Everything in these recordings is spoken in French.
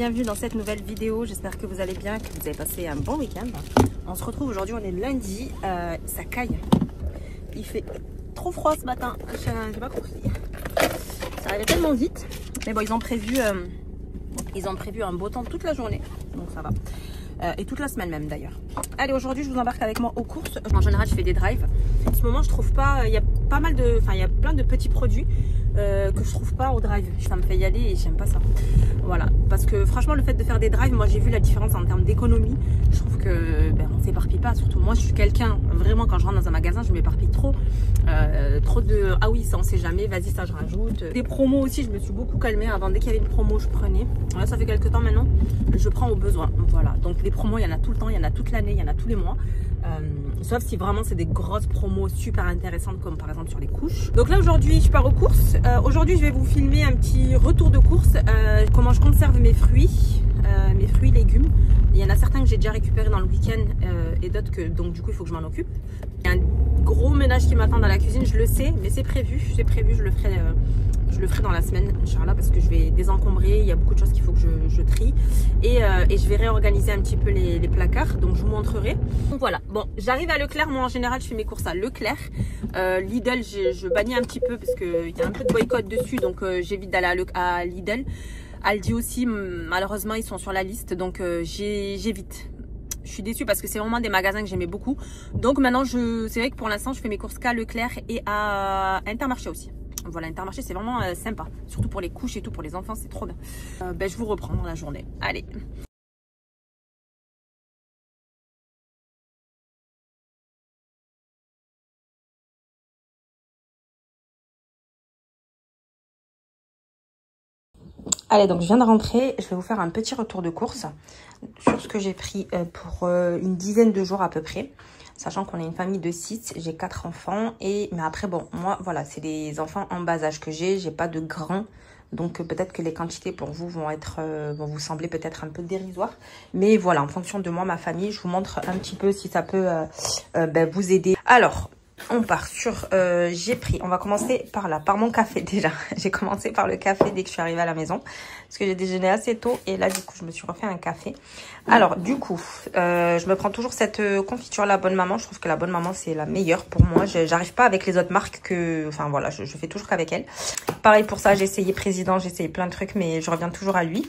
bienvenue dans cette nouvelle vidéo. J'espère que vous allez bien, que vous avez passé un bon week-end. On se retrouve aujourd'hui, on est lundi, ça caille. Il fait trop froid ce matin, j'ai pas compris. Ça arrivait tellement vite, mais bon, ils ont prévu un beau temps toute la journée, donc ça va. Et toute la semaine même d'ailleurs. Allez, aujourd'hui je vous embarque avec moi aux courses. En général je fais des drives. En ce moment je trouve pas, il y a pas mal de, enfin il y a plein de petits produits que je trouve pas au drive. Ça me fait y aller et j'aime pas ça. Voilà, parce que franchement le fait de faire des drives, moi j'ai vu la différence en termes d'économie. Je trouve que on s'éparpille pas. Surtout moi je suis quelqu'un, vraiment quand je rentre dans un magasin je m'éparpille trop. Trop de, ah oui ça on sait jamais, vas-y ça je rajoute. Des promos aussi, je me suis beaucoup calmée. Avant dès qu'il y avait une promo je prenais. Là ça fait quelques temps maintenant, je prends au besoin. Voilà, donc les promos il y en a tout le temps, il y en a toute l'année, il y en a tous les mois. Sauf si vraiment c'est des grosses promos super intéressantes comme par exemple sur les couches. Donc là aujourd'hui je pars aux courses. Aujourd'hui je vais vous filmer un petit retour de course, comment je conserve mes fruits légumes. Il y en a certains que j'ai déjà récupérés dans le week-end et d'autres que donc du coup il faut que je m'en occupe. Il y a un gros ménage qui m'attend dans la cuisine, je le sais, mais c'est prévu, je le ferai dans la semaine, Inch'Allah, parce que je vais désencombrer, il y a beaucoup de choses qu'il faut que je trie et je vais réorganiser un petit peu les placards, donc je vous montrerai. Donc voilà, bon, j'arrive à Leclerc, moi en général je fais mes courses à Leclerc. Lidl, je bannis un petit peu parce qu'il y a un peu de boycott dessus, donc j'évite d'aller à Lidl. Aldi aussi, malheureusement ils sont sur la liste, donc j'évite. Je suis déçue parce que c'est vraiment des magasins que j'aimais beaucoup. Donc maintenant, c'est vrai que pour l'instant, je fais mes courses qu'à Leclerc et à Intermarché aussi. Voilà, Intermarché, c'est vraiment sympa. Surtout pour les couches et tout, pour les enfants, c'est trop bien. Je vous reprends dans la journée. Allez. Allez, donc je viens de rentrer. Je vais vous faire un petit retour de course sur ce que j'ai pris pour une dizaine de jours à peu près. Sachant qu'on est une famille de 6, j'ai 4 enfants. Mais après, bon, moi, voilà, c'est des enfants en bas âge que j'ai pas de grands. Donc peut-être que les quantités pour vous vont vous sembler peut-être un peu dérisoires. Mais voilà, en fonction de moi, ma famille, je vous montre un petit peu si ça peut vous aider. Alors, on part sur, on va commencer par là, par mon café déjà. J'ai commencé par le café dès que je suis arrivée à la maison. Parce que j'ai déjeuné assez tôt et là du coup je me suis refait un café. Alors du coup, je me prends toujours cette confiture La Bonne Maman. Je trouve que La Bonne Maman c'est la meilleure pour moi. J'arrive pas avec les autres marques enfin voilà, je fais toujours qu'avec elle. Pareil pour ça, j'ai essayé Président, j'ai essayé plein de trucs mais je reviens toujours à lui.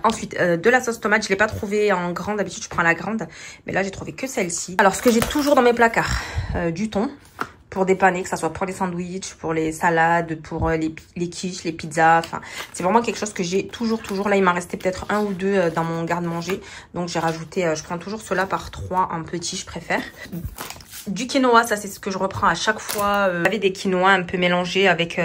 Ensuite, de la sauce tomate, je l'ai pas trouvée en grande. D'habitude, je prends la grande. Mais là, j'ai trouvé que celle-ci. Alors, ce que j'ai toujours dans mes placards, du thon pour dépanner, que ça soit pour les sandwichs, pour les salades, pour les quiches, les pizzas. Enfin, c'est vraiment quelque chose que j'ai toujours. Là, il m'en restait peut-être un ou deux dans mon garde-manger. Donc, j'ai rajouté, je prends toujours cela par 3 en petit, je préfère. Du quinoa, ça c'est ce que je reprends à chaque fois. J'avais des quinoa un peu mélangés avec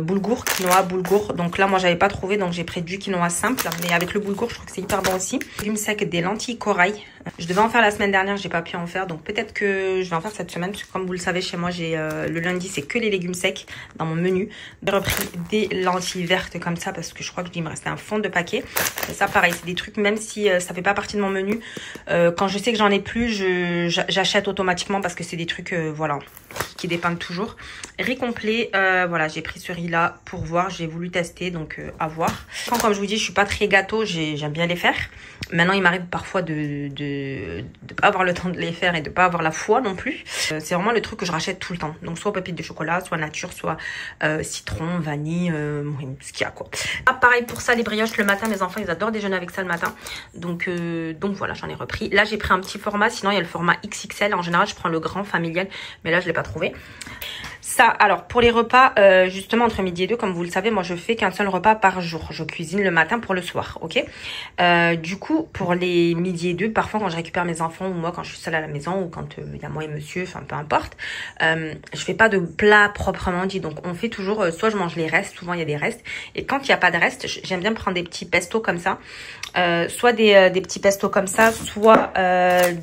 boulgour, quinoa, boulgour. Donc là, moi, j'avais pas trouvé, donc j'ai pris du quinoa simple. Mais avec le boulgour, je trouve que c'est hyper bon aussi. Légumes secs, des lentilles corail. Je devais en faire la semaine dernière, j'ai pas pu en faire. Donc peut-être que je vais en faire cette semaine. Parce que comme vous le savez, chez moi, j'ai le lundi, c'est que les légumes secs dans mon menu. J'ai repris des lentilles vertes comme ça parce que je crois qu'il me restait un fond de paquet. Et ça, pareil, c'est des trucs, même si ça fait pas partie de mon menu. Quand je sais que j'en ai plus, j'achète automatiquement parce que c'est des trucs voilà qui dépendent toujours. Riz complet, voilà, j'ai pris ce riz là pour voir, j'ai voulu tester, donc à voir. Comme je vous dis, je suis pas très gâteau, j'aime bien les faire. Maintenant il m'arrive parfois de pas avoir le temps de les faire et de pas avoir la foi non plus. C'est vraiment le truc que je rachète tout le temps, donc soit pépites de chocolat, soit nature, soit citron, vanille, ce qu'il y a quoi. Ah, pareil pour ça, les brioches le matin, mes enfants ils adorent déjeuner avec ça le matin, donc voilà, j'en ai repris. Là j'ai pris un petit format, sinon il y a le format XXL. En général je prends le grand familial, mais là je l'ai pas trouvé. Ça, alors pour les repas, justement entre midi et 2, comme vous le savez, moi je fais qu'un seul repas par jour. Je cuisine le matin pour le soir, ok. Du coup, pour les midi et 2, parfois quand je récupère mes enfants ou moi quand je suis seule à la maison ou quand il y a moi et monsieur, enfin peu importe, je fais pas de plat proprement dit. Donc on fait toujours, soit je mange les restes, souvent il y a des restes. Et quand il n'y a pas de restes, j'aime bien prendre des petits pestos comme ça. Soit des petits pestos comme ça, soit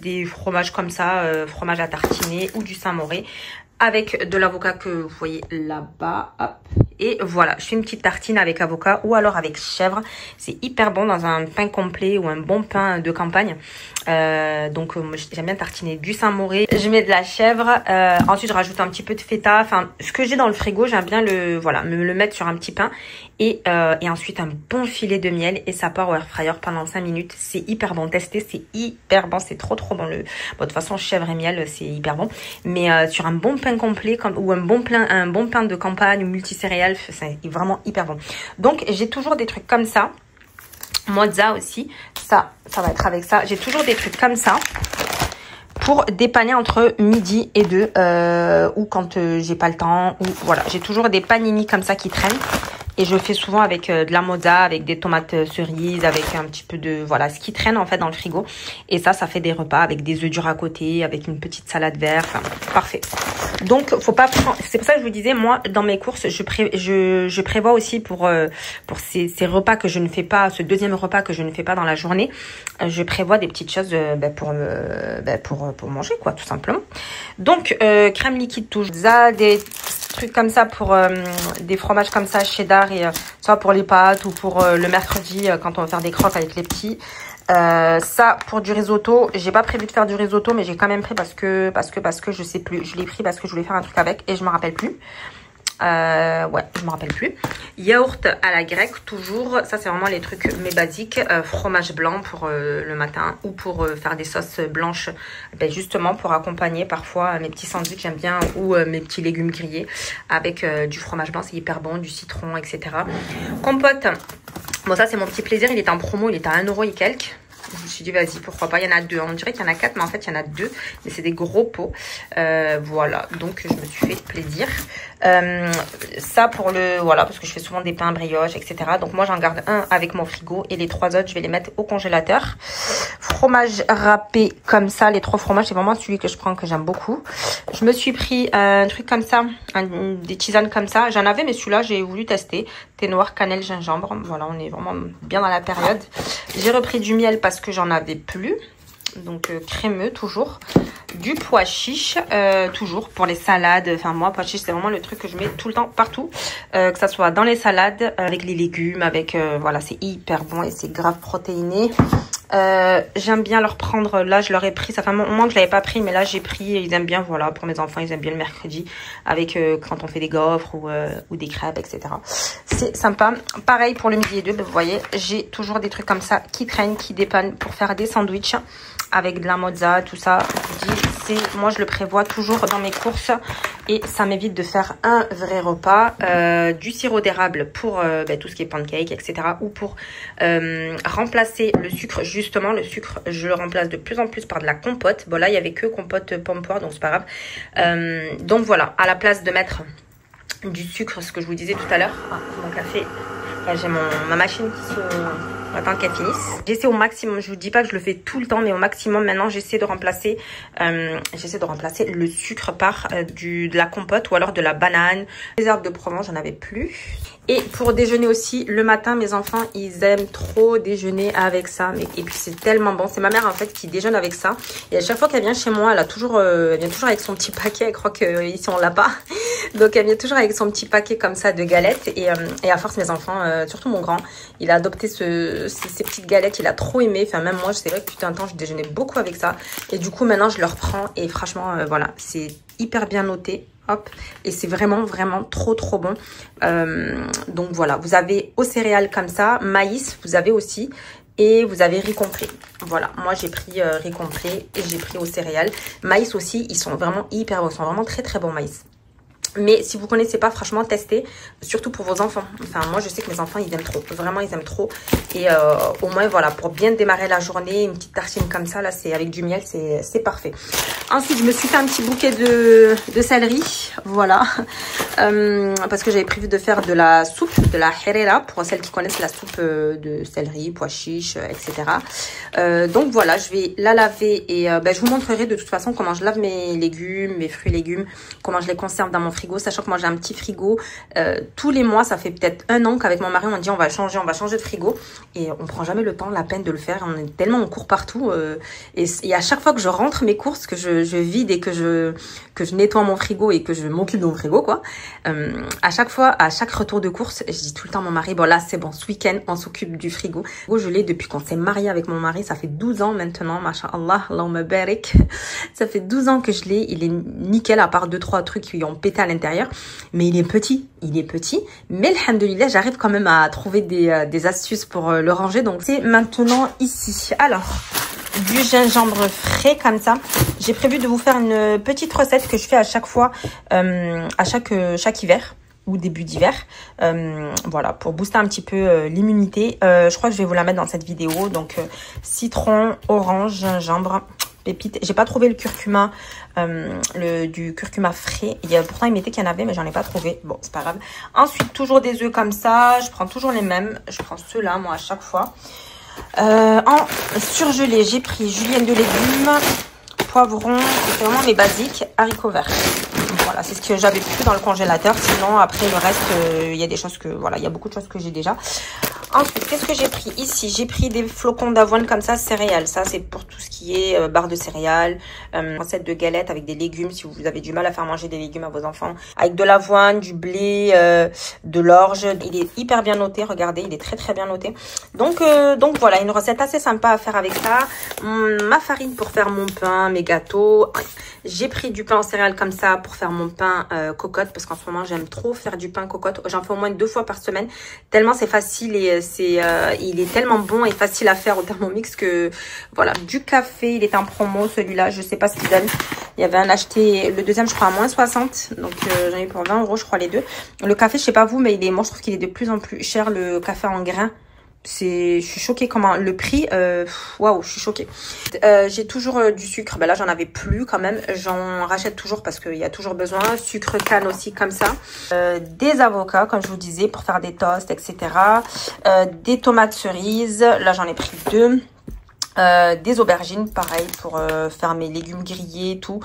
des fromages comme ça, fromage à tartiner ou du Saint-Moré. Avec de l'avocat que vous voyez là-bas, hop, Et voilà, je fais une petite tartine avec avocat ou alors avec chèvre. C'est hyper bon dans un pain complet ou un bon pain de campagne. Donc j'aime bien tartiner du Saint-Mauré. Je mets de la chèvre. Ensuite, je rajoute un petit peu de feta. Enfin, ce que j'ai dans le frigo, j'aime bien me le mettre sur un petit pain. Et ensuite, un bon filet de miel. Et ça part au air fryer pendant 5 minutes. C'est hyper bon. Testez, c'est hyper bon. C'est trop bon. Bon, de toute façon, chèvre et miel, c'est hyper bon. Mais sur un bon pain complet ou un bon pain de campagne ou multicéréales, c'est vraiment hyper bon. Donc j'ai toujours des trucs comme ça. Mozza aussi, ça va être avec ça. J'ai toujours des trucs comme ça pour dépanner entre midi et 2 ou quand j'ai pas le temps, ou voilà, j'ai toujours des panini comme ça qui traînent. Et je fais souvent avec de la mozza, avec des tomates cerises, avec un petit peu de... Voilà, ce qui traîne en fait dans le frigo. Et ça fait des repas avec des œufs durs à côté, avec une petite salade verte. Enfin, parfait. Donc, faut pas... C'est pour ça que je vous disais, moi, dans mes courses, je prévois aussi pour ces repas que je ne fais pas, ce deuxième repas que je ne fais pas dans la journée, je prévois des petites choses pour manger, quoi, tout simplement. Donc, crème liquide toujours. Ça, des trucs comme ça pour des fromages comme ça cheddar et soit pour les pâtes ou pour le mercredi quand on va faire des croques avec les petits. Ça pour du risotto, j'ai pas prévu de faire du risotto mais j'ai quand même pris parce que je sais plus, je l'ai pris parce que je voulais faire un truc avec et je me rappelle plus. Ouais, je me rappelle plus. Yaourt à la grecque toujours, ça c'est vraiment les trucs mes basiques. Fromage blanc pour le matin ou pour faire des sauces blanches, justement pour accompagner parfois mes petits sandwichs, j'aime bien, ou mes petits légumes grillés avec du fromage blanc, c'est hyper bon, du citron, etc. Compote, bon ça c'est mon petit plaisir, il est en promo, il est à 1 € et quelques. Je me suis dit, vas-y, pourquoi pas. Il y en a 2. On dirait qu'il y en a 4, mais en fait, il y en a 2. Mais c'est des gros pots. Voilà. Donc, je me suis fait plaisir. Ça, pour le... Voilà, parce que je fais souvent des pains brioche, etc. Donc, moi, j'en garde un avec mon frigo. Et les 3 autres, je vais les mettre au congélateur. Fromage râpé comme ça. Les 3 fromages, c'est vraiment celui que je prends, que j'aime beaucoup. Je me suis pris un truc comme ça. Des tisanes comme ça. J'en avais, mais celui-là, j'ai voulu tester. Thé noir, cannelle, gingembre. Voilà, on est vraiment bien dans la période. J'ai repris du miel parce que j'en avais plus. Donc crémeux toujours. Du pois chiche toujours pour les salades. Enfin moi pois chiche c'est vraiment le truc que je mets tout le temps partout. Que ça soit dans les salades, avec les légumes, avec voilà, c'est hyper bon et c'est grave protéiné. J'aime bien leur prendre, là je leur ai pris, ça fait un moment que je l'avais pas pris mais là j'ai pris, ils aiment bien, voilà, pour mes enfants ils aiment bien le mercredi avec quand on fait des gaufres ou des crêpes, etc. C'est sympa. Pareil pour le midi et 2, vous voyez, j'ai toujours des trucs comme ça qui traînent, qui dépannent pour faire des sandwichs avec de la mozza, tout ça. Je vous dis, moi je le prévois toujours dans mes courses et ça m'évite de faire un vrai repas. Du sirop d'érable pour tout ce qui est pancake, etc. Ou pour remplacer le sucre. Justement, le sucre, je le remplace de plus en plus par de la compote. Bon là, il y avait que compote pomme-poire, donc c'est pas grave. Donc voilà, à la place de mettre du sucre, ce que je vous disais tout à l'heure, mon café, j'ai ma machine qui se... Attends qu'elle finisse. J'essaie au maximum, je vous dis pas que je le fais tout le temps, mais au maximum maintenant j'essaie de remplacer le sucre par de la compote ou alors de la banane. Les herbes de Provence, j'en avais plus. Et pour déjeuner aussi, le matin, mes enfants, ils aiment trop déjeuner avec ça. Et puis c'est tellement bon. C'est ma mère en fait qui déjeune avec ça. Et à chaque fois qu'elle vient chez moi, elle vient toujours avec son petit paquet. Elle croit qu'ici on l'a pas. Donc elle vient toujours avec son petit paquet comme ça de galettes. Et à force, mes enfants, surtout mon grand, il a adopté ces petites galettes. Il a trop aimé. Enfin même moi, c'est vrai que putain de temps, je déjeunais beaucoup avec ça. Et du coup maintenant, je le reprends. Et franchement, voilà, c'est hyper bien noté. Hop, et c'est vraiment trop bon. Donc voilà, vous avez aux céréales comme ça, maïs, vous avez aussi, et vous avez riz complet. Voilà, moi j'ai pris riz complet et j'ai pris aux céréales. Maïs aussi, ils sont vraiment hyper bons, ils sont vraiment très bons maïs. Mais si vous connaissez pas, franchement, testez, surtout pour vos enfants. Enfin, moi, je sais que mes enfants, ils aiment trop. Vraiment, ils aiment trop. Et au moins, voilà, pour bien démarrer la journée, une petite tartine comme ça, là, c'est avec du miel, c'est parfait. Ensuite, je me suis fait un petit bouquet de céleri, voilà. Parce que j'avais prévu de faire de la soupe, de la herrera, pour celles qui connaissent la soupe de céleri, pois chiches, etc. Donc voilà, je vais la laver et je vous montrerai de toute façon comment je lave mes légumes, mes fruits et légumes, comment je les conserve dans mon frigo. frigo, sachant que moi j'ai un petit frigo. Tous les mois, ça fait peut-être 1 an qu'avec mon mari on dit on va changer de frigo. Et on prend jamais le temps, la peine de le faire. On court partout. Et à chaque fois que je rentre mes courses, que je vide et que je nettoie mon frigo et que je m'occupe de mon frigo, quoi. À chaque fois, à chaque retour de course, je dis tout le temps à mon mari, bon là c'est bon, ce week-end on s'occupe du frigo. Je l'ai depuis qu'on s'est marié avec mon mari, ça fait 12 ans maintenant, masha'Allah, Allahumma barik. Ça fait 12 ans que je l'ai, il est nickel à part 2-3 trucs qui ont pété à l'intérieur. Mais il est petit, mais alhamdoulilah, j'arrive quand même à trouver des astuces pour le ranger. Donc c'est maintenant ici. Alors, du gingembre frais comme ça. J'ai prévu de vous faire une petite recette que je fais à chaque fois, à chaque hiver ou début d'hiver. Voilà, pour booster un petit peu l'immunité. Je crois que je vais vous la mettre dans cette vidéo. Donc, citron, orange, gingembre, pépite. J'ai pas trouvé le curcuma, du curcuma frais. Pourtant, il mettait qu'il y en avait, mais j'en ai pas trouvé. Bon, c'est pas grave. Ensuite, toujours des œufs comme ça. Je prends toujours les mêmes. Je prends ceux-là, moi, à chaque fois. En surgelé, j'ai pris julienne de légumes, poivron, c'est vraiment mes basiques, haricots verts. Voilà, c'est ce que j'avais plus dans le congélateur. Sinon, après le reste, il y a des choses que, voilà, il y a beaucoup de choses que j'ai déjà. Ensuite, qu'est-ce que j'ai pris ici? J'ai pris des flocons d'avoine comme ça, céréales. Ça, c'est pour tout ce qui est barre de céréales, recette de galettes avec des légumes. Si vous avez du mal à faire manger des légumes à vos enfants. Avec de l'avoine, du blé, de l'orge. Il est hyper bien noté, regardez, il est très très bien noté. Donc voilà, une recette assez sympa à faire avec ça. Ma farine pour faire mon pain, mes gâteaux. J'ai pris du pain en céréales comme ça pour faire mon pain cocotte. Parce qu'en ce moment, j'aime trop faire du pain cocotte. J'en fais au moins 2 fois par semaine. Tellement c'est facile et il est tellement bon et facile à faire au Thermomix que voilà. Du café, il est en promo celui-là, je sais pas ce qu'il donne. Il y avait un acheté, le deuxième je crois à moins 60, donc j'en ai eu pour 20 € je crois les deux. Le café, je sais pas vous, mais moi je trouve qu'il est de plus en plus cher, le café en grains. Je suis choquée comment le prix, waouh, je suis choquée. J'ai toujours du sucre, ben là j'en avais plus quand même, j'en rachète toujours parce qu'il y a toujours besoin. Sucre canne aussi comme ça, des avocats comme je vous disais pour faire des toasts, etc. Des tomates cerises, là j'en ai pris 2. Des aubergines, pareil, pour faire mes légumes grillés et tout.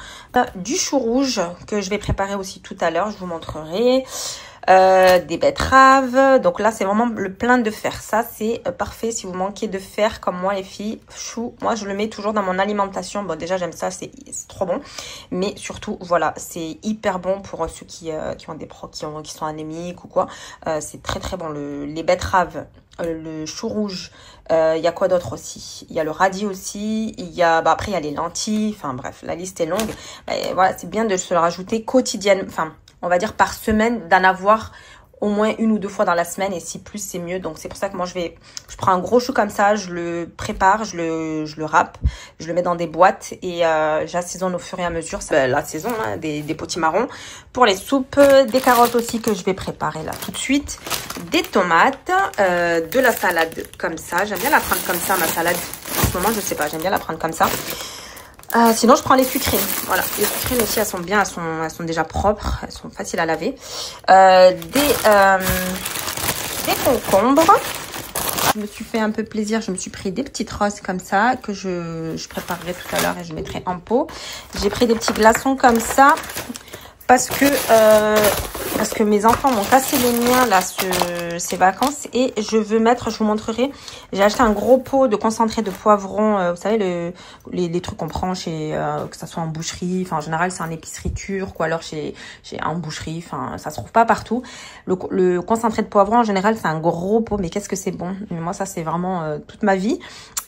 Du chou rouge que je vais préparer aussi tout à l'heure, je vous montrerai. Des betteraves. Donc là, c'est vraiment le plein de fer. Ça, c'est parfait si vous manquez de fer comme moi, les filles. Chou, moi, je le mets toujours dans mon alimentation. Bon, déjà, j'aime ça, c'est trop bon. Mais surtout, voilà, c'est hyper bon pour ceux qui ont des qui sont anémiques ou quoi. C'est très, très bon. Les betteraves, le chou rouge. Il y a quoi d'autre aussi? Il y a le radis aussi. Il y a, après, il y a les lentilles. Enfin, bref, la liste est longue. Et voilà, c'est bien de se le rajouter quotidiennement. Enfin, on va dire par semaine, d'en avoir au moins 1 ou 2 fois dans la semaine, et si plus c'est mieux. Donc c'est pour ça que moi je prends un gros chou comme ça, je le prépare, je le râpe, je le mets dans des boîtes et j'assaisonne au fur et à mesure. C'est la saison hein, des potimarrons. Pour les soupes, des carottes aussi que je vais préparer là tout de suite, des tomates, de la salade comme ça. J'aime bien la prendre comme ça, ma salade. En ce moment, je sais pas, j'aime bien la prendre comme ça. Sinon, je prends les sucrées. Voilà, les sucrées aussi, elles sont bien, elles sont déjà propres, elles sont faciles à laver. Des concombres. Je me suis fait un peu plaisir, je me suis pris des petites roses comme ça que je préparerai tout à l'heure et je mettrai en pot. J'ai pris des petits glaçons comme ça parce que mes enfants m'ont cassé les miens là ces vacances et je veux mettre, je vous montrerai, j'ai acheté un gros pot de concentré de poivron, vous savez les trucs qu'on prend chez que ça soit en boucherie, enfin en général c'est en épicerie turque ou alors chez en boucherie, enfin ça se trouve pas partout. Le concentré de poivron en général c'est un gros pot, mais qu'est-ce que c'est bon. Mais moi ça c'est vraiment toute ma vie.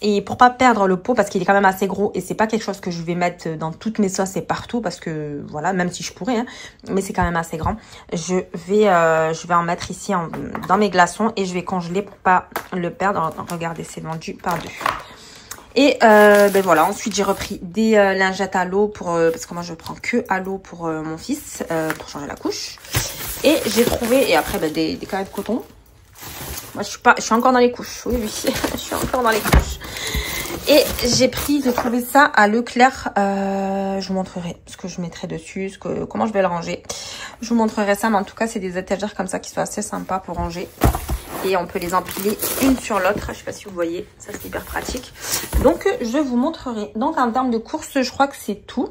Et pour pas perdre le pot, parce qu'il est quand même assez gros et c'est pas quelque chose que je vais mettre dans toutes mes sauces et partout parce que voilà, même si je pourrais, hein, mais c'est quand même assez grand. Je vais en mettre ici dans mes glaçons et je vais congeler pour pas le perdre. Regardez, c'est vendu par 2. Et ben voilà, ensuite j'ai repris des lingettes à l'eau parce que moi je prends que à l'eau pour mon fils pour changer la couche. Et j'ai trouvé, et après ben, des carrés de coton. Moi, je suis encore dans les couches. Oui, je suis encore dans les couches. Et j'ai trouvé ça à Leclerc. Je vous montrerai ce que je mettrai dessus, comment je vais le ranger. Je vous montrerai ça, mais en tout cas, c'est des étagères comme ça qui sont assez sympas pour ranger. Et on peut les empiler une sur l'autre. Je sais pas si vous voyez, ça c'est hyper pratique. Donc, je vous montrerai. Donc, en termes de courses, je crois que c'est tout.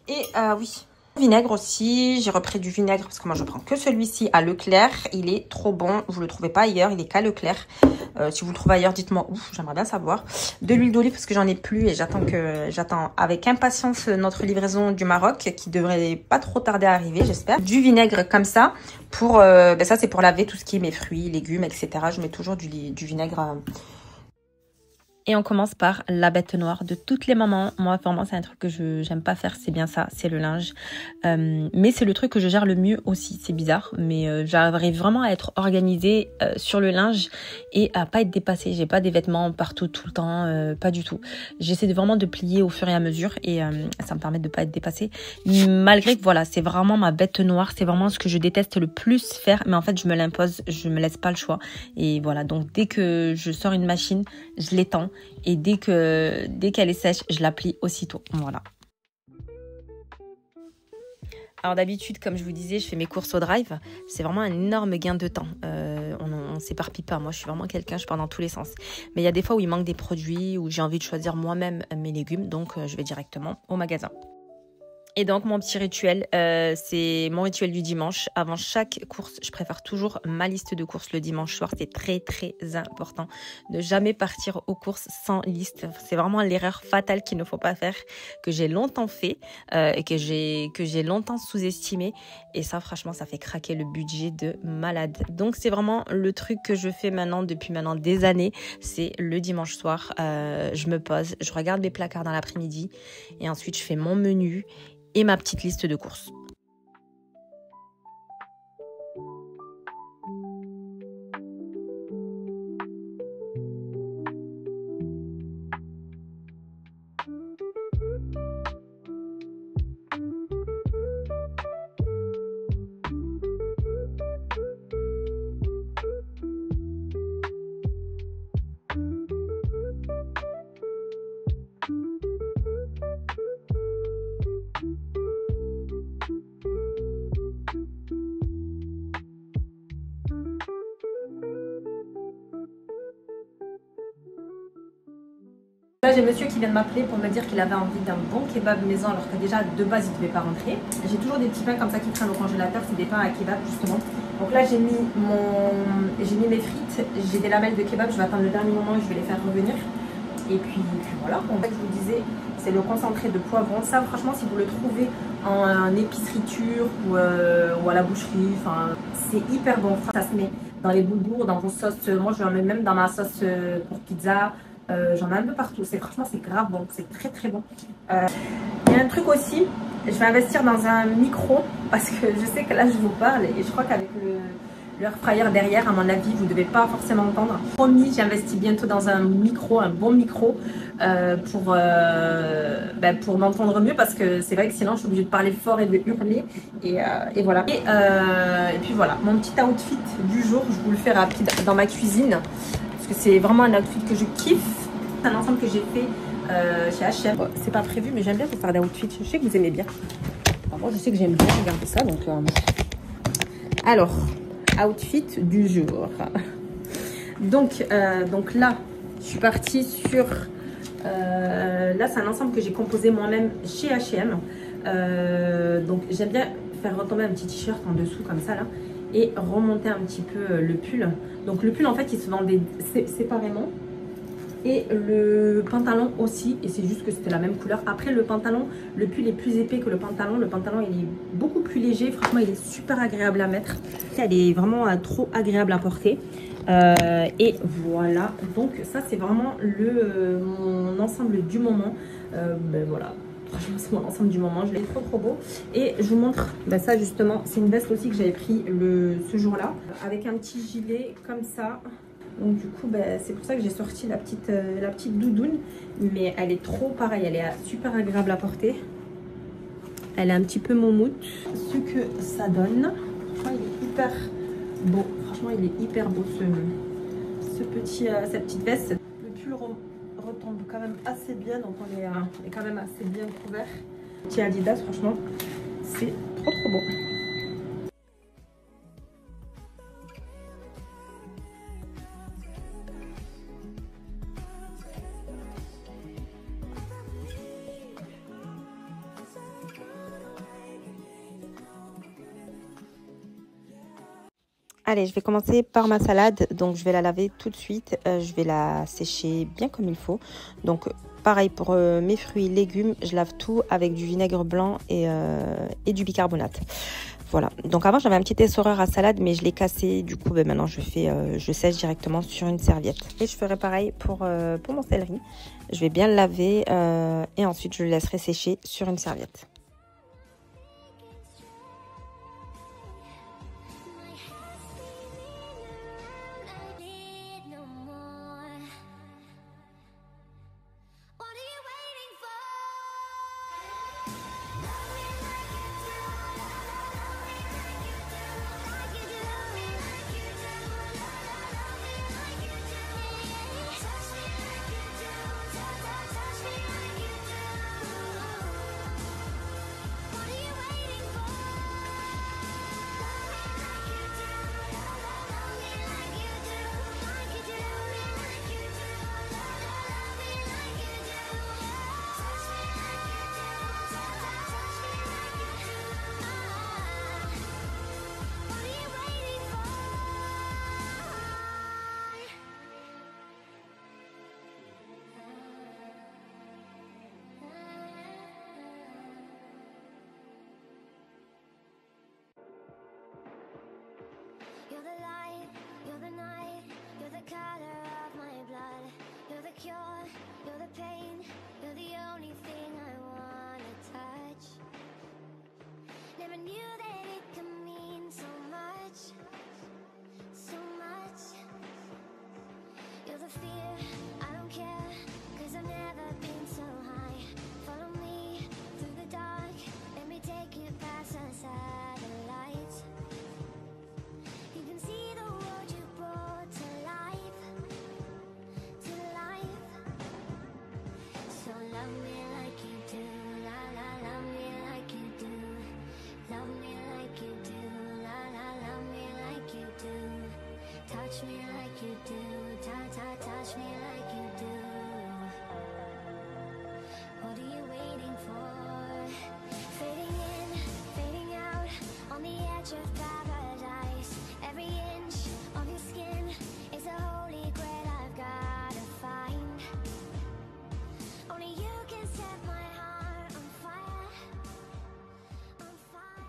Et oui. Vinaigre aussi, j'ai repris du vinaigre parce que moi je prends que celui-ci à Leclerc. Il est trop bon, vous le trouvez pas ailleurs, il est qu'à Leclerc. Si vous le trouvez ailleurs, dites-moi où, j'aimerais bien savoir. De l'huile d'olive parce que j'en ai plus et j'attends avec impatience notre livraison du Maroc qui devrait pas trop tarder à arriver, j'espère. Du vinaigre comme ça pour, ça c'est pour laver tout ce qui est mes fruits, légumes, etc. Je mets toujours du vinaigre. Et on commence par la bête noire de toutes les mamans. Moi, vraiment, c'est un truc que j'aime pas faire. C'est bien ça, c'est le linge. Mais c'est le truc que je gère le mieux aussi. C'est bizarre, mais j'arrive vraiment à être organisée sur le linge et à pas être dépassée. J'ai pas des vêtements partout, tout le temps, pas du tout. J'essaie vraiment de plier au fur et à mesure et ça me permet de pas être dépassée. Malgré que voilà, c'est vraiment ma bête noire. C'est vraiment ce que je déteste le plus faire. Mais en fait, je me l'impose. Je me laisse pas le choix. Et voilà, donc dès que je sors une machine, je l'étends. Et dès qu'elle est sèche, je la plie aussitôt. Voilà. Alors d'habitude, comme je vous disais, je fais mes courses au drive. C'est vraiment un énorme gain de temps. On s'éparpille pas. Moi, je suis vraiment quelqu'un, je pars dans tous les sens. Mais il y a des fois où il manque des produits, où j'ai envie de choisir moi-même mes légumes. Donc, je vais directement au magasin. Et donc, mon petit rituel, c'est mon rituel du dimanche. Avant chaque course, je préfère toujours ma liste de courses le dimanche soir. C'est très, très important. Ne jamais partir aux courses sans liste. C'est vraiment l'erreur fatale qu'il ne faut pas faire, que j'ai longtemps fait et que j'ai longtemps sous-estimé. Et ça, franchement, ça fait craquer le budget de malade. Donc, c'est vraiment le truc que je fais maintenant depuis des années. C'est le dimanche soir, je me pose, je regarde mes placards dans l'après-midi et ensuite, je fais mon menu et ma petite liste de courses. Là, j'ai monsieur qui vient de m'appeler pour me dire qu'il avait envie d'un bon kebab maison alors que déjà de base il ne devait pas rentrer. J'ai toujours des petits pains comme ça qui traînent au congélateur, c'est des pains à kebab justement. Donc là j'ai mis mes frites, j'ai des lamelles de kebab, je vais attendre le dernier moment et je vais les faire revenir. Et puis voilà, en fait je vous disais, c'est le concentré de poivron. Ça franchement si vous le trouvez en épicerie turque ou à la boucherie, c'est hyper bon. Ça se met dans les boulgours, dans vos sauces, moi je le mets même dans ma sauce pour pizza. J'en ai un peu partout, franchement c'est grave bon, c'est très très bon. Il y a un truc aussi, je vais investir dans un micro parce que je sais que là je vous parle et je crois qu'avec le air fryer derrière, à mon avis, vous ne devez pas forcément entendre. Promis, j'investis bientôt dans un micro, un bon micro pour m'entendre mieux parce que c'est vrai que sinon je suis obligée de parler fort et de hurler et voilà. Et puis voilà, mon petit outfit du jour, je vous le fais rapide dans ma cuisine. Parce que c'est vraiment un outfit que je kiffe. C'est un ensemble que j'ai fait chez H&M. Bon, c'est pas prévu, mais j'aime bien vous faire des outfits. Je sais que vous aimez bien. Alors, moi, je sais que j'aime bien regarder ça. Donc, alors, outfit du jour. Donc là, je suis partie sur... là, c'est un ensemble que j'ai composé moi-même chez H&M. Donc, j'aime bien faire retomber un petit t-shirt en dessous comme ça, là. Et remonter un petit peu le pull. Donc le pull en fait il se vendait séparément et le pantalon aussi, et c'est juste que c'était la même couleur. Après le pantalon, le pull est plus épais que le pantalon il est beaucoup plus léger, franchement il est super agréable à mettre, elle est vraiment trop agréable à porter. Et voilà, donc ça c'est vraiment mon ensemble du moment. Voilà. Franchement, c'est mon ensemble du moment, je l'ai trop beau. Et je vous montre, ça justement, c'est une veste aussi que j'avais pris ce jour-là, avec un petit gilet comme ça. Donc du coup, c'est pour ça que j'ai sorti la petite doudoune. Mais elle est trop pareille, elle est super agréable à porter. Elle est un petit peu moumoute. Ce que ça donne, franchement, il est hyper beau. Franchement, il est hyper beau cette petite veste. Le pull retombe quand même assez bien, donc on est quand même assez bien couvert. Petit Adidas, franchement, c'est trop beau. Allez, je vais commencer par ma salade. Donc, je vais la laver tout de suite. Je vais la sécher bien comme il faut. Donc, pareil pour mes fruits et légumes. Je lave tout avec du vinaigre blanc et du bicarbonate. Voilà. Donc, avant, j'avais un petit essoreur à salade, mais je l'ai cassé. Du coup, maintenant, je sèche directement sur une serviette. Et je ferai pareil pour mon céleri. Je vais bien le laver et ensuite, je le laisserai sécher sur une serviette. You're the light, you're the night, you're the color of my blood. You're the cure, you're the pain, you're the only thing I wanna touch. Never knew that it could mean so much, so much. You're the fear, I don't care, 'cause I've never been so high. Follow me through the dark, let me take you past the satellites. You can see the world you brought to life, to life. So love me like you do, la la, love me like you do. Love me like you do, la la, love me like you do. Touch me like you do, touch me like you do. What are you waiting for? Fading in, fading out, on the edge of paradise. Every inch of your skin is a holy grail I've gotta find. Only you can set my heart on fire, on fire.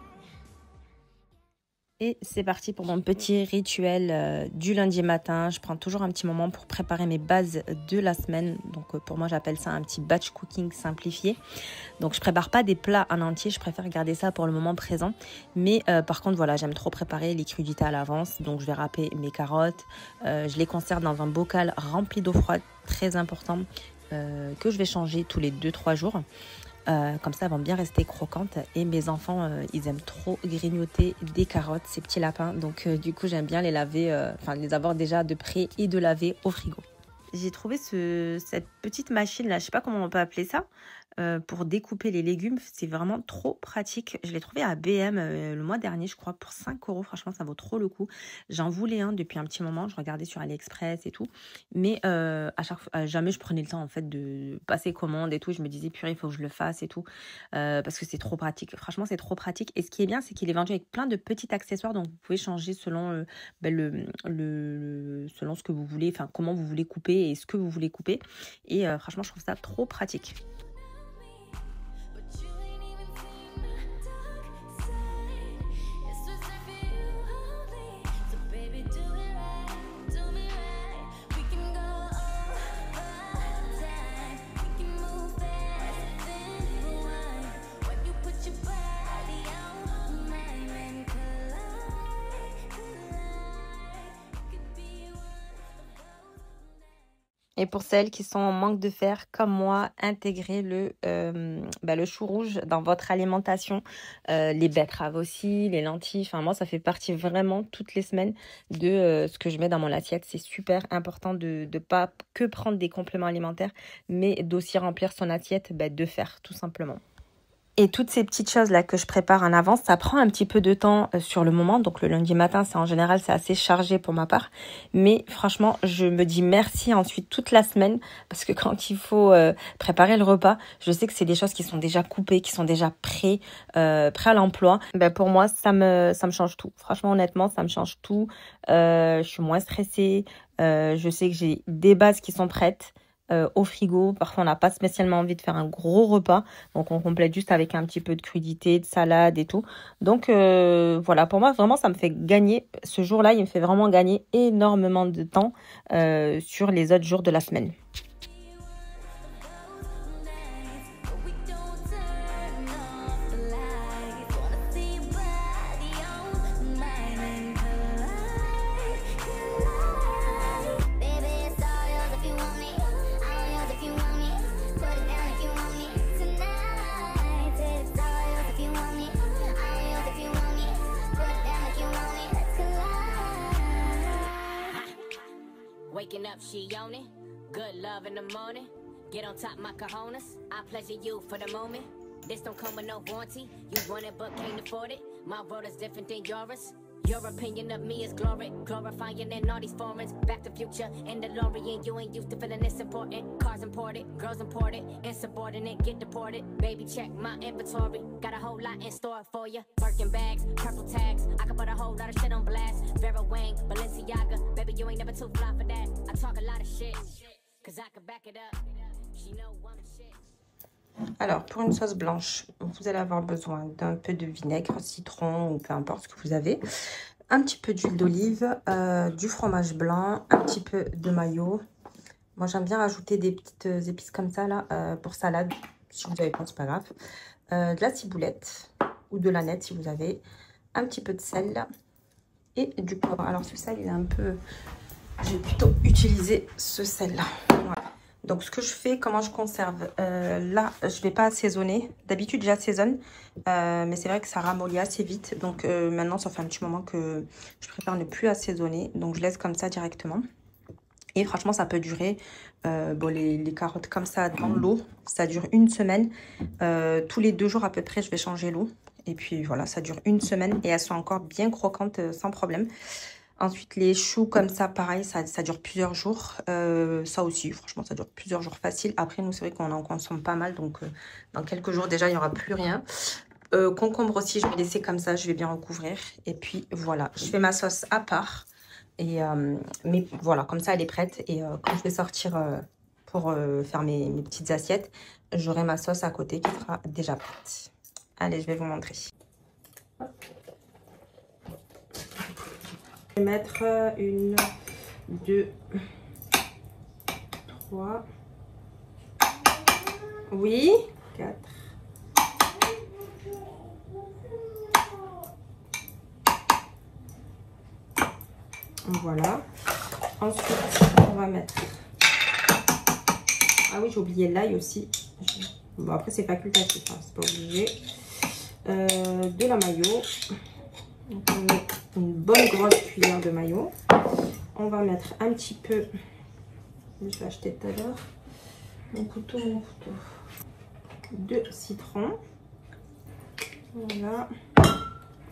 Et c'est parti pour mon petit rituel du lundi matin. Je prends toujours un petit moment pour préparer mes bases de la semaine. Donc pour moi, j'appelle ça un petit batch cooking simplifié. Donc je prépare pas des plats en entier, je préfère garder ça pour le moment présent. Mais par contre, voilà, j'aime trop préparer les crudités à l'avance. Donc je vais râper mes carottes. Je les conserve dans un bocal rempli d'eau froide, très important, que je vais changer tous les 2-3 jours. Comme ça, elles vont bien rester croquantes. Et mes enfants, ils aiment trop grignoter des carottes, ces petits lapins. Donc, du coup, j'aime bien les laver, les avoir déjà de près et de laver au frigo. J'ai trouvé cette petite machine là, je sais pas comment on peut appeler ça, pour découper les légumes. C'est vraiment trop pratique. Je l'ai trouvé à BM le mois dernier, je crois, pour 5 €. Franchement, ça vaut trop le coup. J'en voulais un depuis un petit moment. Je regardais sur AliExpress et tout. Mais jamais je prenais le temps en fait de passer commande et tout. Je me disais, purée, il faut que je le fasse et tout. Parce que c'est trop pratique. Franchement, c'est trop pratique. Et ce qui est bien, c'est qu'il est vendu avec plein de petits accessoires. Donc, vous pouvez changer selon selon ce que vous voulez, enfin, comment vous voulez couper et ce que vous voulez couper. Et franchement, je trouve ça trop pratique. Et pour celles qui sont en manque de fer, comme moi, intégrez le chou rouge dans votre alimentation. Les betteraves aussi, les lentilles. Enfin, moi, ça fait partie vraiment toutes les semaines de ce que je mets dans mon assiette. C'est super important de ne pas que prendre des compléments alimentaires, mais d'aussi remplir son assiette de fer, tout simplement. Et toutes ces petites choses-là que je prépare en avance, ça prend un petit peu de temps sur le moment. Donc le lundi matin, c'est en général, c'est assez chargé pour ma part. Mais franchement, je me dis merci ensuite toute la semaine. Parce que quand il faut préparer le repas, je sais que c'est des choses qui sont déjà coupées, qui sont déjà prêts à l'emploi. Ben pour moi, ça me change tout. Franchement, honnêtement, ça me change tout. Je suis moins stressée. Je sais que j'ai des bases qui sont prêtes. Au frigo. Parfois, on n'a pas spécialement envie de faire un gros repas. Donc, on complète juste avec un petit peu de crudité, de salade et tout. Donc, voilà, pour moi, vraiment, ça me fait gagner. Ce jour-là, il me fait vraiment gagner énormément de temps sur les autres jours de la semaine. Waking up, she on it. Good love in the morning. Get on top, my cojones. I pleasure you for the moment. This don't come with no warranty. You want it but can't afford it. My world is different than yours. Your opinion of me is glory, glorifying in all these foreigns. Back to future in the DeLorean. You ain't used to feeling this important. Cars imported, girls imported, insubordinate, get deported. Baby, check my inventory. Got a whole lot in store for you. Birkin bags, purple tags. I can put a whole lot of shit on blast. Vera Wang, Balenciaga. Baby, you ain't never too fly for that. I talk a lot of shit, cause I can back it up. She know I'm shit. Alors, pour une sauce blanche, vous allez avoir besoin d'un peu de vinaigre, citron ou peu importe ce que vous avez. Un petit peu d'huile d'olive, du fromage blanc, un petit peu de mayo. Moi, j'aime bien rajouter des petites épices comme ça là pour salade. Si vous n'avez pas, c'est pas grave. De la ciboulette ou de l'aneth si vous avez. Un petit peu de sel et du poivre. Alors, ce sel, il est un peu... J'ai plutôt utilisé ce sel-là. Voilà. Donc, ce que je fais, comment je conserve là, je ne vais pas assaisonner. D'habitude, j'assaisonne, mais c'est vrai que ça ramollit assez vite. Donc, maintenant, ça fait un petit moment que je préfère ne plus assaisonner. Donc, je laisse comme ça directement. Et franchement, ça peut durer, bon, les carottes comme ça dans l'eau, ça dure une semaine. Tous les 2 jours à peu près, je vais changer l'eau. Et puis, voilà, ça dure une semaine et elles sont encore bien croquantes sans problème. Ensuite, les choux comme ça, pareil, ça dure plusieurs jours. Ça aussi, franchement, ça dure plusieurs jours facile. Après, nous, c'est vrai qu'on en consomme pas mal. Donc, dans quelques jours, déjà, il n'y aura plus rien. Concombre aussi, je vais laisser comme ça. Je vais bien recouvrir. Et puis, voilà. Je fais ma sauce à part. Et, mais voilà, comme ça, elle est prête. Et quand je vais sortir pour faire mes petites assiettes, j'aurai ma sauce à côté qui sera déjà prête. Allez, je vais vous montrer. Hop. Je vais mettre 1, 2, 3, oui, 4. Voilà. Ensuite, on va mettre... Ah oui, j'ai oublié l'ail aussi. Bon, après, c'est facultatif, hein, c'est pas obligé. De la mayo. Donc, on met une bonne grosse cuillère de mayo. On va mettre un petit peu, je l'ai acheté tout à l'heure, mon couteau, de citron. Voilà.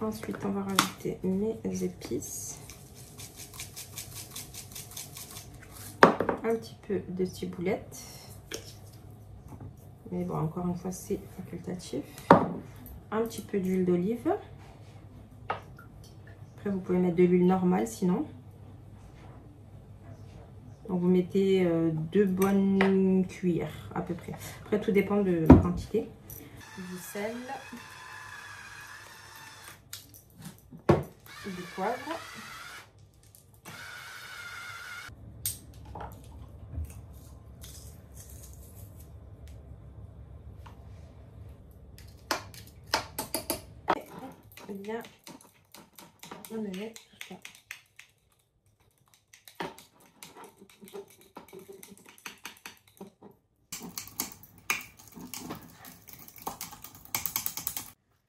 Ensuite, on va rajouter mes épices. Un petit peu de ciboulette. Mais bon, encore une fois, c'est facultatif. Un petit peu d'huile d'olive. Après, vous pouvez mettre de l'huile normale sinon. Donc, vous mettez 2 bonnes cuillères à peu près. Après, tout dépend de la quantité. Du sel. Du poivre. Et bien, on met tout ça.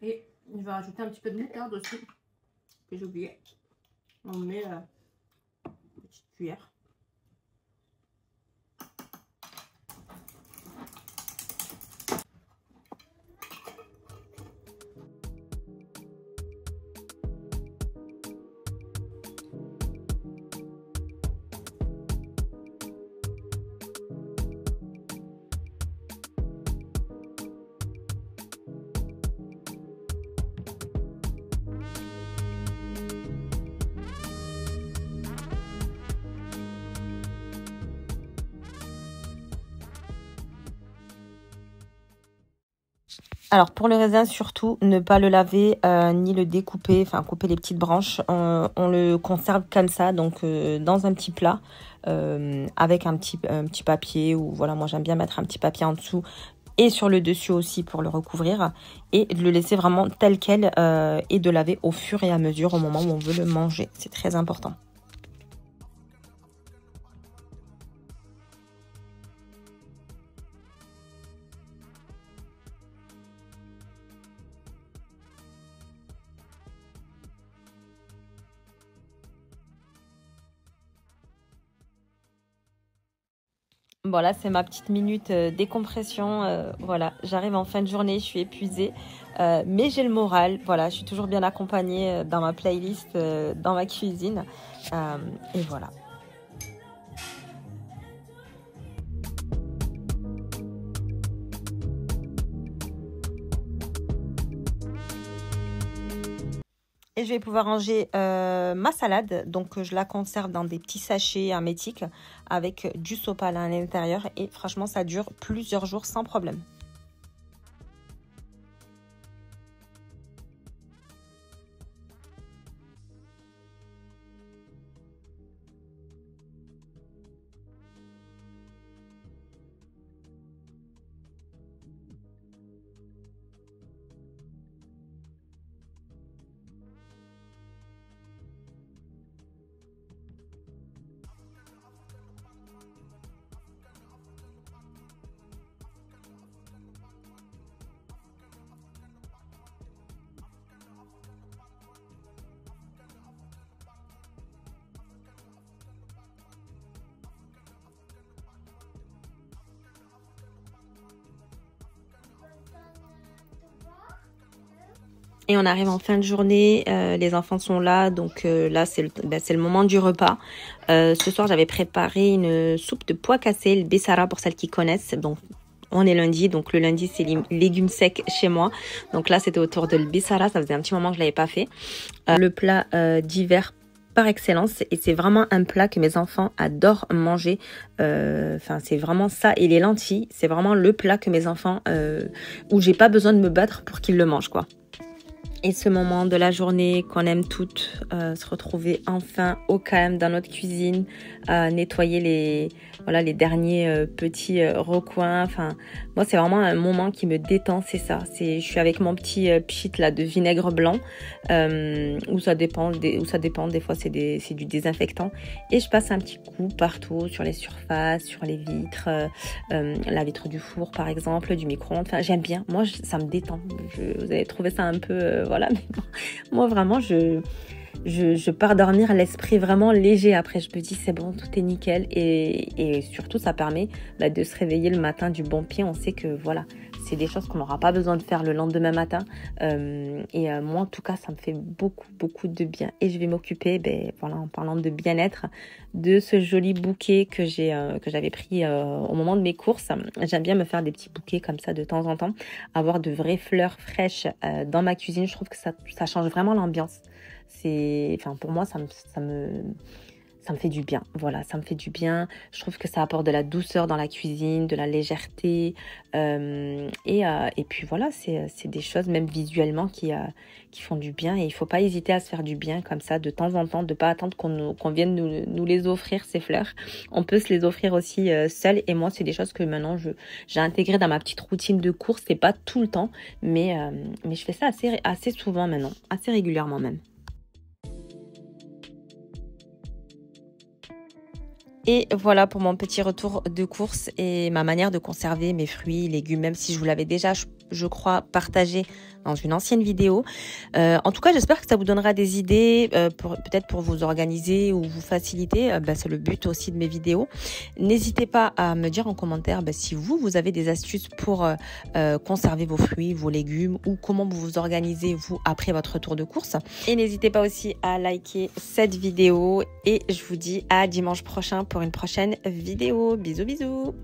Et je vais rajouter un petit peu de moutarde aussi, que j'ai oublié. On met une petite cuillère. Alors pour le raisin, surtout, ne pas le laver ni le découper, enfin couper les petites branches. On le conserve comme ça, donc dans un petit plat avec un petit papier, ou voilà, moi j'aime bien mettre un petit papier en dessous et sur le dessus aussi pour le recouvrir, et de le laisser vraiment tel quel et de laver au fur et à mesure au moment où on veut le manger. C'est très important. Voilà, c'est ma petite minute décompression. Voilà, j'arrive en fin de journée, je suis épuisée, mais j'ai le moral. Voilà, je suis toujours bien accompagnée dans ma playlist, dans ma cuisine. Et voilà. Et je vais pouvoir ranger ma salade. Donc, je la conserve dans des petits sachets hermétiques avec du sopalin à l'intérieur. Et franchement, ça dure plusieurs jours sans problème. Et on arrive en fin de journée, les enfants sont là, donc là c'est le moment du repas. Ce soir j'avais préparé une soupe de pois cassés, le bessara pour celles qui connaissent. Donc on est lundi, donc le lundi c'est les légumes secs chez moi. Donc là c'était autour de le bessara, ça faisait un petit moment que je l'avais pas fait. Le plat d'hiver par excellence, et c'est vraiment un plat que mes enfants adorent manger. Enfin c'est vraiment ça, et les lentilles, c'est vraiment le plat que mes enfants où j'ai pas besoin de me battre pour qu'ils le mangent quoi. Et ce moment de la journée qu'on aime toutes, se retrouver enfin au calme dans notre cuisine, nettoyer les derniers petits recoins. Enfin, moi c'est vraiment un moment qui me détend, c'est ça. Je suis avec mon petit pchit là de vinaigre blanc, où ça dépend, des fois c'est du désinfectant, et je passe un petit coup partout sur les surfaces, sur les vitres, la vitre du four par exemple, du micro-ondes. Enfin j'aime bien, moi ça me détend. Vous avez trouvé ça un peu voilà, mais moi vraiment je pars dormir l'esprit vraiment léger. Après je me dis c'est bon, tout est nickel, et surtout ça permet de se réveiller le matin du bon pied. On sait que voilà, c'est des choses qu'on n'aura pas besoin de faire le lendemain matin, et moi en tout cas ça me fait beaucoup de bien. Et je vais m'occuper, voilà, en parlant de bien-être, de ce joli bouquet que j'avais pris au moment de mes courses. J'aime bien me faire des petits bouquets comme ça de temps en temps, avoir de vraies fleurs fraîches dans ma cuisine. Je trouve que ça change vraiment l'ambiance. Enfin pour moi ça me fait du bien. Voilà, ça me fait du bien. Je trouve que ça apporte de la douceur dans la cuisine, de la légèreté. Et puis voilà, c'est des choses même visuellement qui font du bien. Et il ne faut pas hésiter à se faire du bien comme ça de temps en temps, de ne pas attendre qu'on vienne nous les offrir, ces fleurs. On peut se les offrir aussi seul. Et moi, c'est des choses que maintenant j'ai intégré dans ma petite routine de course. C'est pas tout le temps, mais je fais ça assez souvent maintenant, assez régulièrement même. Et voilà pour mon petit retour de course et ma manière de conserver mes fruits, légumes, même si je vous l'avais déjà, je crois, partagé dans une ancienne vidéo. En tout cas, j'espère que ça vous donnera des idées, peut-être pour vous organiser ou vous faciliter. C'est le but aussi de mes vidéos. N'hésitez pas à me dire en commentaire si vous avez des astuces pour conserver vos fruits, vos légumes, ou comment vous vous organisez vous après votre retour de course. Et n'hésitez pas aussi à liker cette vidéo, et je vous dis à dimanche prochain pour une prochaine vidéo. Bisous bisous.